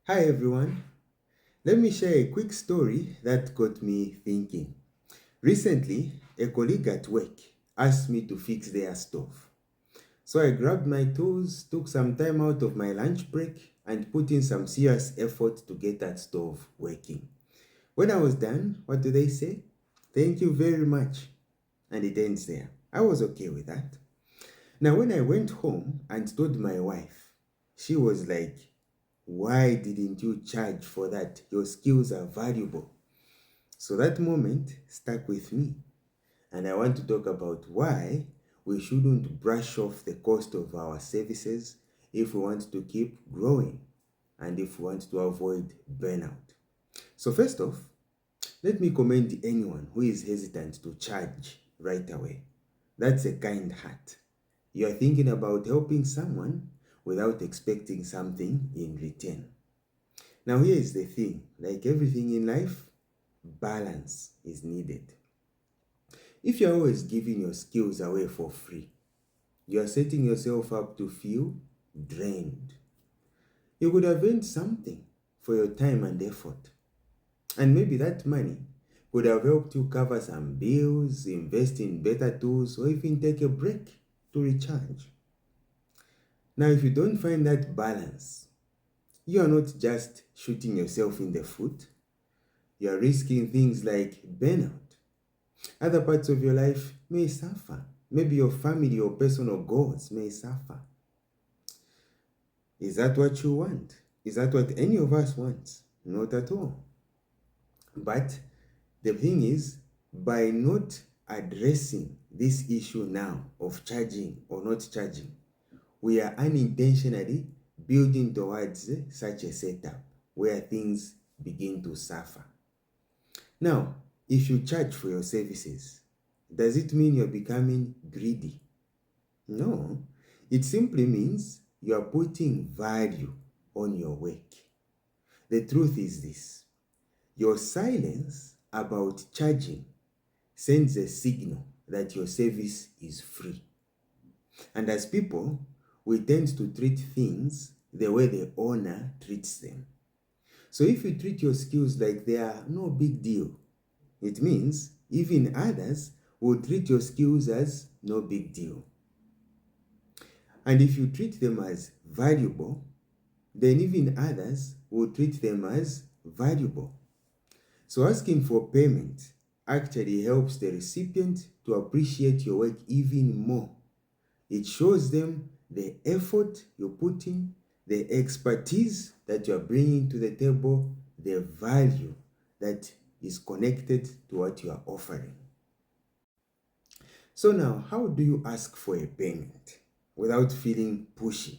Hi everyone. Let me share a quick story that got me thinking. Recently, a colleague at work asked me to fix their stove. So I grabbed my tools, took some time out of my lunch break, and put in some serious effort to get that stove working. When I was done, what do they say? Thank you very much. And it ends there. I was okay with that. Now, when I went home and told my wife, she was like, why didn't you charge for that? Your skills are valuable. So that moment stuck with me. And I want to talk about why we shouldn't brush off the cost of our services if we want to keep growing and if we want to avoid burnout. So, first off, let me commend anyone who is hesitant to charge right away. That's a kind heart. You are thinking about helping someone without expecting something in return. Now, here is the thing, like everything in life, balance is needed. If you're always giving your skills away for free, you are setting yourself up to feel drained. You could have earned something for your time and effort, and maybe that money could have helped you cover some bills, invest in better tools, or even take a break to recharge. Now, if you don't find that balance, you are not just shooting yourself in the foot, you are risking things like burnout. Other parts of your life may suffer. Maybe your family or personal goals may suffer. Is that what you want? Is that what any of us wants? Not at all. But the thing is, by not addressing this issue now of charging or not charging, we are unintentionally building towards such a setup where things begin to suffer. Now, if you charge for your services, does it mean you're becoming greedy? No, it simply means you are putting value on your work. The truth is this: your silence about charging sends a signal that your service is free. And as people, we tend to treat things the way the owner treats them. So if you treat your skills like they are no big deal, it means even others will treat your skills as no big deal. And if you treat them as valuable, then even others will treat them as valuable. So asking for payment actually helps the recipient to appreciate your work even more. It shows them the effort you put in, the expertise that you are bringing to the table, the value that is connected to what you are offering. So now, how do you ask for a payment without feeling pushy?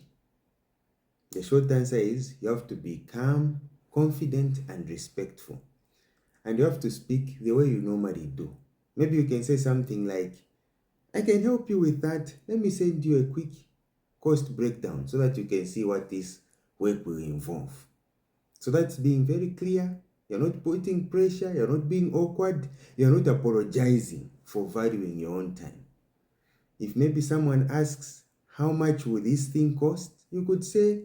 The short answer is you have to be calm, confident, and respectful. And you have to speak the way you normally do. Maybe you can say something like, I can help you with that. Let me send you a quick cost breakdown so that you can see what this work will involve. So that's being very clear. You're not putting pressure, you're not being awkward, you're not apologizing for valuing your own time. If maybe someone asks, how much will this thing cost? You could say,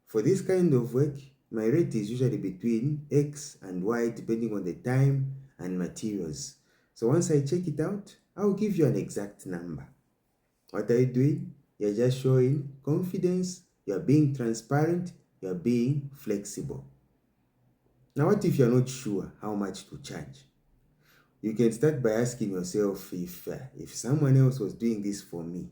for this kind of work, my rate is usually between X and Y depending on the time and materials. So once I check it out, I'll give you an exact number. What are you doing? You're just showing confidence, you're being transparent, you're being flexible. Now, what if you're not sure how much to charge? You can start by asking yourself, if someone else was doing this for me,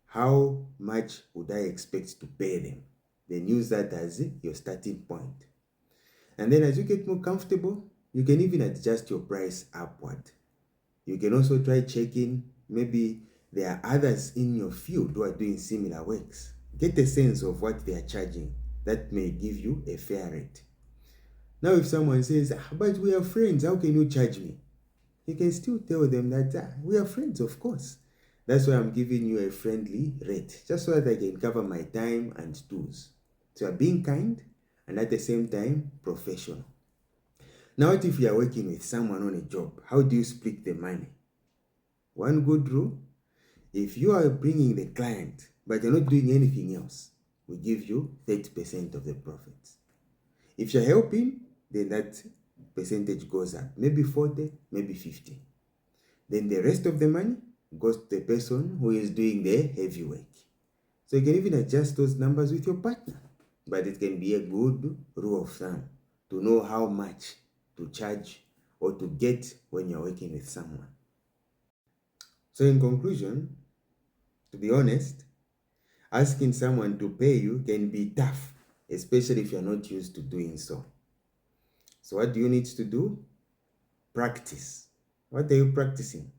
how much would I expect to pay them? Then use that as your starting point. And then as you get more comfortable, you can even adjust your price upward. You can also try checking, maybe there are others in your field who are doing similar works. Get a sense of what they are charging. That may give you a fair rate. Now, if someone says, but we are friends, how can you charge me? You can still tell them that we are friends, of course. That's why I'm giving you a friendly rate, just so that I can cover my time and tools. So you're being kind and at the same time professional. Now, what if you are working with someone on a job? How do you split the money? One good rule: if you are bringing the client but you're not doing anything else, we give you 30% of the profits. If you're helping, then that percentage goes up, maybe 40, maybe 50. Then the rest of the money goes to the person who is doing the heavy work. So you can even adjust those numbers with your partner, but it can be a good rule of thumb to know how much to charge or to get when you're working with someone. So in conclusion, to be honest, asking someone to pay you can be tough, especially if you're not used to doing so. So what do you need to do? Practice. What are you practicing?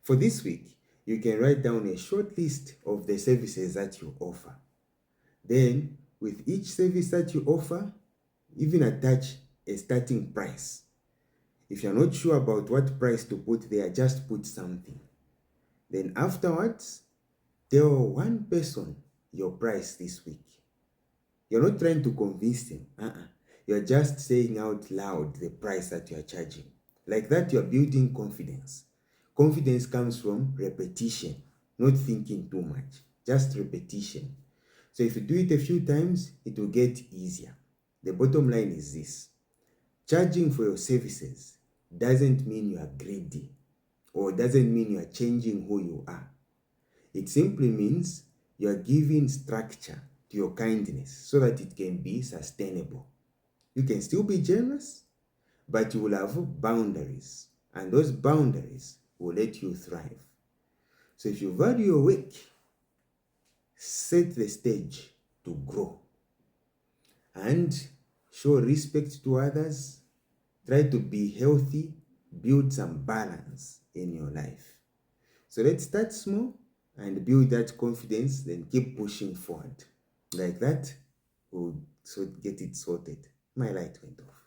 For this week, you can write down a short list of the services that you offer. Then, with each service that you offer, even attach a starting price. If you're not sure about what price to put there, just put something. Then afterwards, tell one person your price this week. You're not trying to convince them. You're just saying out loud the price that you're charging. Like that, you're building confidence. Confidence comes from repetition, not thinking too much, just repetition. So if you do it a few times, it will get easier. The bottom line is this: charging for your services doesn't mean you are greedy, or doesn't mean you are changing who you are. It simply means you are giving structure to your kindness so that it can be sustainable. You can still be generous, but you will have boundaries, and those boundaries will let you thrive. So if you value your work, set the stage to grow and show respect to others. Try to be healthy, build some balance in your life. So let's start small and build that confidence, then keep pushing forward. Like that, we'll get it sorted. My light went off.